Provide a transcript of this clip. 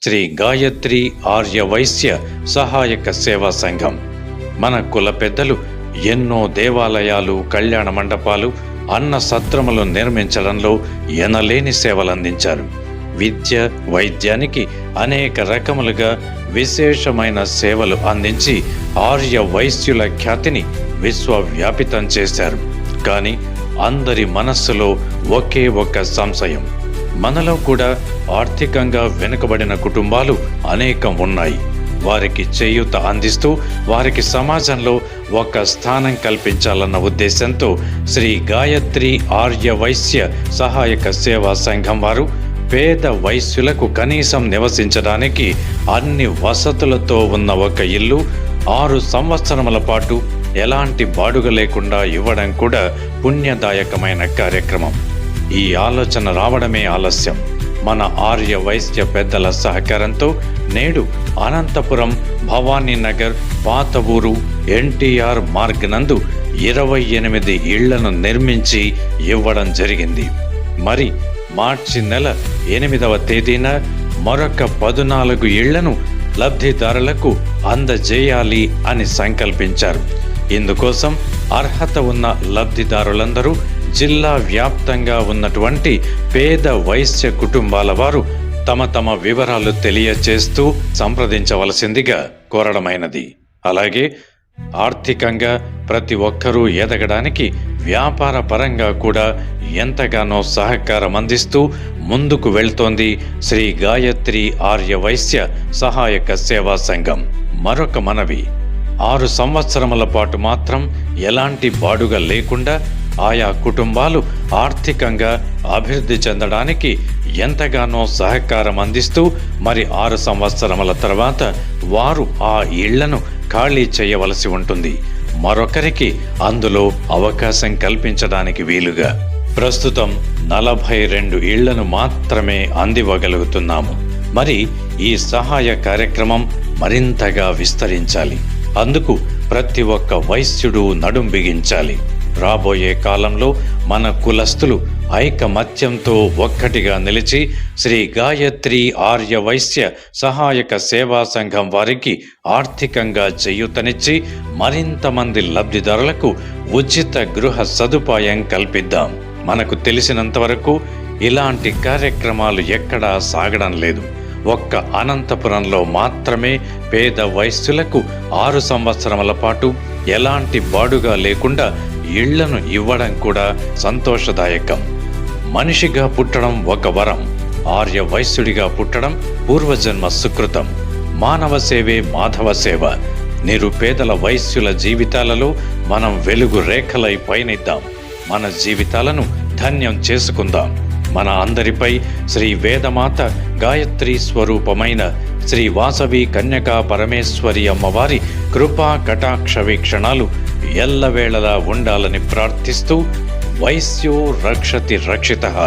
శ్రీ గాయత్రి ఆర్య వైశ్య సహాయక సేవా సంఘం. మన కుల పెద్దలు ఎన్నో దేవాలయాలు, కళ్యాణ మండపాలు, అన్న సత్రములు నిర్మించడంలో ఎనలేని సేవలందించారు. విద్య, వైద్యానికి అనేక రకములుగా విశేషమైన సేవలు అందించి ఆర్య వైశ్యుల ఖ్యాతిని విశ్వవ్యాపితం చేశారు. కానీ అందరి మనస్సులో ఒకే ఒక సంశయం: మనలో కూడా ఆర్థికంగా వెనుకబడిన కుటుంబాలు అనేకం ఉన్నాయి. వారికి చేయూత అందిస్తూ వారికి సమాజంలో ఒక స్థానం కల్పించాలన్న ఉద్దేశంతో శ్రీ గాయత్రి ఆర్య వైశ్య సహాయక సేవా సంఘం వారు పేద వైశ్యులకు కనీసం నివసించడానికి అన్ని వసతులతో ఉన్న ఒక ఇల్లు 6 సంవత్సరముల పాటు ఎలాంటి బాడుగ లేకుండా ఇవ్వడం కూడా పుణ్యదాయకమైన కార్యక్రమం. ఈ ఆలోచన రావడమే ఆలస్యం. మన ఆర్య వైశ్య పెద్దల సహకారంతో నేడు అనంతపురం, భవానీ నగర్, పాత ఊరు, ఎన్టీఆర్ మార్గ్ నందు 28 ఇళ్లను నిర్మించి ఇవ్వడం జరిగింది. మరి మార్చి నెల 8వ తేదీన మరొక 14 ఇళ్లను లబ్ధిదారులకు అందజేయాలి అని సంకల్పించారు. ఇందుకోసం అర్హత ఉన్న లబ్ధిదారులందరూ జిల్లా వ్యాప్తంగా ఉన్నటువంటి పేద వైశ్య కుటుంబాల వారు తమ తమ వివరాలు తెలియచేస్తూ సంప్రదించవలసిందిగా కోరడమైనది. అలాగే ఆర్థికంగా ప్రతి ఒక్కరూ ఎదగడానికి వ్యాపార పరంగా కూడా ఎంతగానో సహకారం అందిస్తూ ముందుకు వెళ్తోంది శ్రీ గాయత్రి ఆర్య వైశ్య సహాయక సేవా సంఘం. మరొక మనవి: 6 సంవత్సరముల పాటు మాత్రం ఎలాంటి బాడుగ లేకుండా ఆయా కుటుంబాలు ఆర్థికంగా అభివృద్ధి చెందడానికి ఎంతగానో సహకారం అందిస్తూ మరి 6 సంవత్సరముల తర్వాత వారు ఆ ఇళ్లను ఖాళీ చేయవలసి ఉంటుంది. మరొకరికి అందులో అవకాశం కల్పించడానికి వీలుగా ప్రస్తుతం 42 ఇళ్లను మాత్రమే అందివ్వగలుగుతున్నాము. మరి ఈ సహాయ కార్యక్రమం మరింతగా విస్తరించాలి. అందుకు ప్రతి ఒక్క వైశ్యుడు నడుం బిగించాలి. రాబోయే కాలంలో మన కులస్తులు ఐకమత్యంతో ఒక్కటిగా నిలిచి శ్రీ గాయత్రి ఆర్య వైశ్య సహాయక సేవా సంఘం వారికి ఆర్థికంగా చేయూతనిచ్చి మరింత మంది లబ్ధిదారులకు ఉచిత గృహ సదుపాయం కల్పిద్దాం. మనకు తెలిసినంత వరకు ఇలాంటి కార్యక్రమాలు ఎక్కడా సాగడం లేదు. ఒక్క అనంతపురంలో మాత్రమే పేద వైశ్యులకు 6 సంవత్సరముల పాటు ఎలాంటి బాడుగా లేకుండా ఇళ్లను ఇవ్వడం కూడా సంతోషదాయకం. మనిషిగా పుట్టడం ఒక వరం. ఆర్య వైశ్యుడిగా పుట్టడం పూర్వజన్మ సుకృతం. మానవ సేవే మాధవ సేవ. నిరుపేదల వైశ్యుల జీవితాలలో మనం వెలుగు రేఖలై పయనిద్దాం. మన జీవితాలను ధన్యం చేసుకుందాం. మన అందరిపై శ్రీ వేదమాత గాయత్రి స్వరూపమైన శ్రీ వాసవి కన్యకా పరమేశ్వరి అమ్మవారి కృపా కటాక్ష వీక్షణాలు ఎల్లవేళలా ఉండాలని ప్రార్థిస్తూ వైశ్యో రక్షతి రక్షితః.